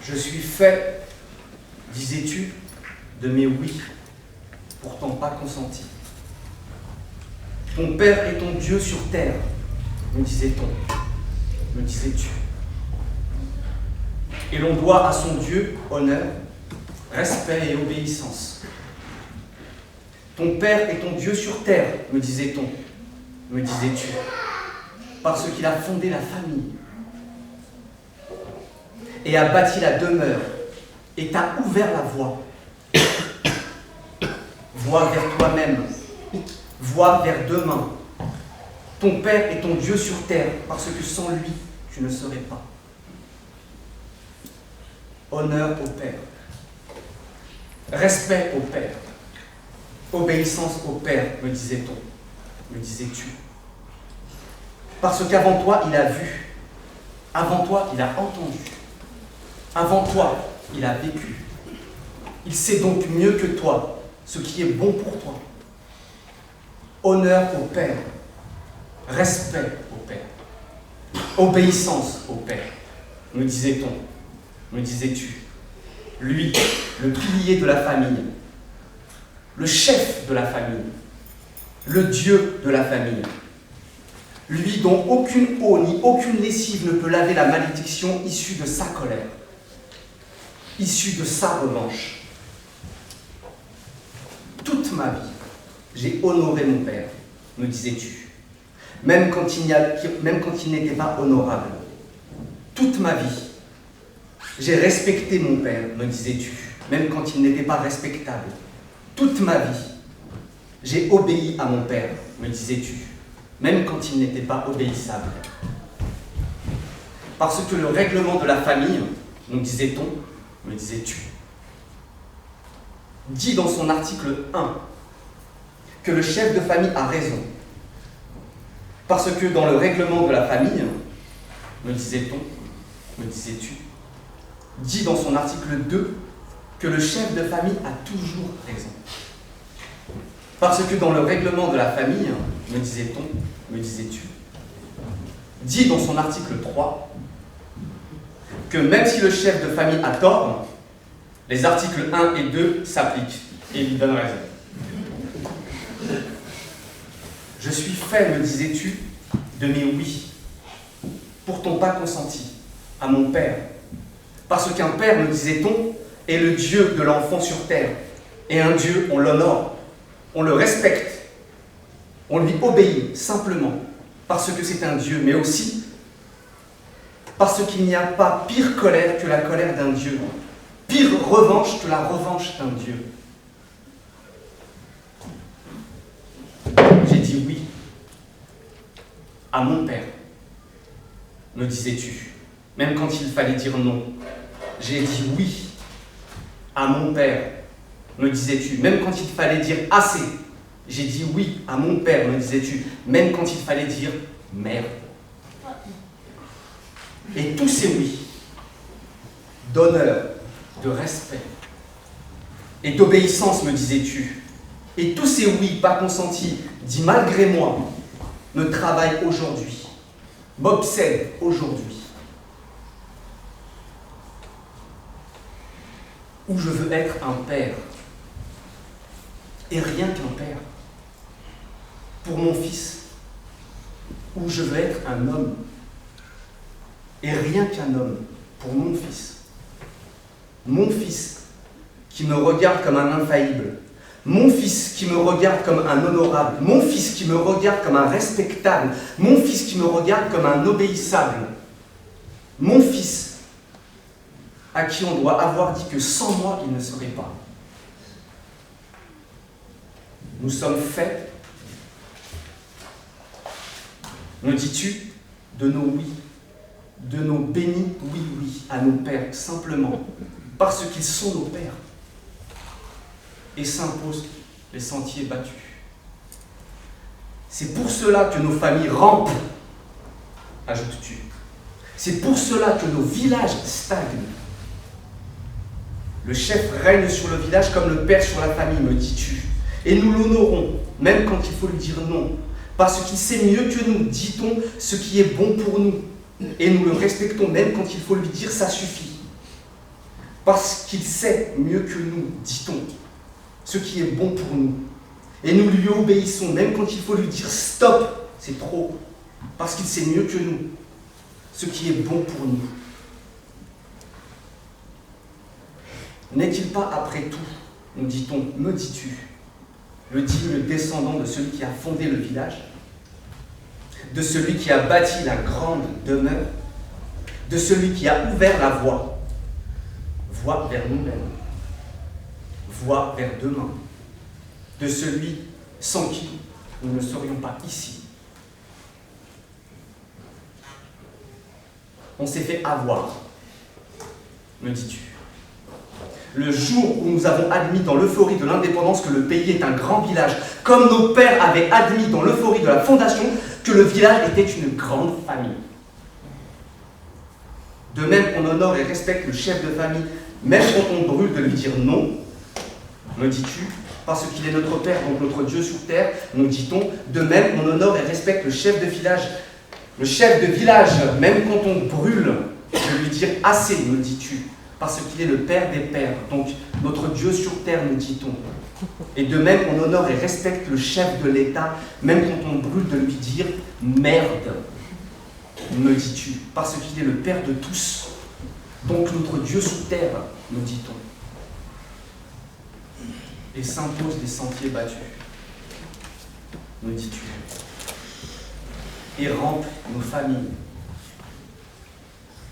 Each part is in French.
Je suis fait, disais-tu, de mes oui, pourtant pas consentis. Ton Père est ton Dieu sur terre, me disait-on, me disais-tu. Et l'on doit à son Dieu honneur, respect et obéissance. Ton Père est ton Dieu sur terre, me disait-on, me disais-tu, parce qu'il a fondé la famille et a bâti la demeure et t'a ouvert la voie. Voie vers toi-même, voie vers demain. Ton Père est ton Dieu sur terre, parce que sans lui, tu ne serais pas. Honneur au Père, respect au Père, obéissance au Père, me disait-on, me disais-tu. Parce qu'avant toi, il a vu, avant toi, il a entendu, avant toi, il a vécu. Il sait donc mieux que toi ce qui est bon pour toi. Honneur au Père, respect au Père, obéissance au Père, me disait-on, me disais-tu. Lui, le pilier de la famille, le chef de la famille, le Dieu de la famille, lui dont aucune eau ni aucune lessive ne peut laver la malédiction issue de sa colère, issue de sa revanche. Toute ma vie, j'ai honoré mon Père, me disais-tu, même quand il n'était pas honorable. Toute ma vie, j'ai respecté mon Père, me disais-tu, même quand il n'était pas respectable. Toute ma vie, j'ai obéi à mon Père, me disais-tu, même quand il n'était pas obéissable. Parce que le règlement de la famille, nous disait-on, me disais-tu, dit dans son article 1 que le chef de famille a raison. Parce que dans le règlement de la famille, me disait-on, me disais-tu, dit dans son article 2 que le chef de famille a toujours raison. Parce que dans le règlement de la famille, me disait-on, me disais-tu, dit dans son article 3 que même si le chef de famille a tort, les articles 1 et 2 s'appliquent et il donne raison. Je suis fait, me disais-tu, de mes oui, pourtant pas consenti, à mon Père. Parce qu'un Père, me disait-on, est le Dieu de l'enfant sur terre. Et un Dieu, on l'honore, on le respecte, on lui obéit simplement, parce que c'est un Dieu, mais aussi parce qu'il n'y a pas pire colère que la colère d'un Dieu, pire revanche que la revanche d'un Dieu. J'ai dit oui à mon Père, me disais-tu, même quand il fallait dire non. J'ai dit oui à mon Père, me disais-tu, même quand il fallait dire assez. J'ai dit oui à mon Père, me disais-tu, même quand il fallait dire merde. Et tous ces oui, d'honneur, de respect et d'obéissance, me disais-tu, et tous ces oui pas consentis, dits malgré moi, me travaillent aujourd'hui, m'obsèdent aujourd'hui. Où je veux être un père, et rien qu'un père, pour mon fils, où je veux être un homme, et rien qu'un homme, pour mon fils. Mon fils qui me regarde comme un infaillible, mon fils qui me regarde comme un honorable, mon fils qui me regarde comme un respectable, mon fils qui me regarde comme un obéissable, mon fils à qui on doit avoir dit que sans moi, il ne serait pas. Nous sommes faits, me dis-tu, de nos oui, de nos bénis oui à nos pères, simplement, parce qu'ils sont nos pères, et s'imposent les sentiers battus. C'est pour cela que nos familles rampent, ajoutes-tu. C'est pour cela que nos villages stagnent. Le chef règne sur le village comme le père sur la famille, me dis-tu. Et nous l'honorons, même quand il faut lui dire non, parce qu'il sait mieux que nous, dit-on, ce qui est bon pour nous. Et nous le respectons, même quand il faut lui dire ça suffit. Parce qu'il sait mieux que nous, dit-on, ce qui est bon pour nous. Et nous lui obéissons, même quand il faut lui dire stop, c'est trop. Parce qu'il sait mieux que nous, ce qui est bon pour nous. N'est-il pas après tout, nous dit-on, me dis-tu, le digne descendant de celui qui a fondé le village, de celui qui a bâti la grande demeure, de celui qui a ouvert la voie vers nous-mêmes, voie vers demain, de celui sans qui nous ne serions pas ici. On s'est fait avoir, me dis-tu. Le jour où nous avons admis dans l'euphorie de l'indépendance que le pays est un grand village, comme nos pères avaient admis dans l'euphorie de la fondation que le village était une grande famille. De même qu'on honore et respecte le chef de famille, même quand on brûle de lui dire non, me dis-tu, parce qu'il est notre Père, donc notre Dieu sur terre, nous dit-on, de même on honore et respecte le chef de village, même quand on brûle de lui dire assez, me dis-tu, parce qu'il est le Père des Pères, donc notre Dieu sur terre, nous dit-on. Et de même, on honore et respecte le chef de l'État, même quand on brûle de lui dire « merde », me dis-tu, parce qu'il est le Père de tous, donc notre Dieu sur terre, nous dit-on. Et s'impose des sentiers battus, me dis-tu, et remplit nos familles,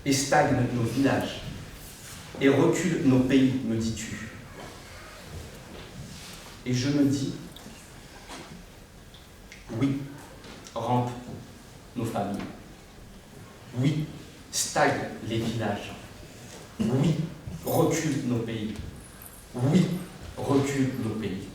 et stagne nos villages, et recule nos pays, me dis-tu. Et je me dis, oui, rampe nos familles. Oui, stagne les villages. Oui, recule nos pays. Oui, recule nos pays.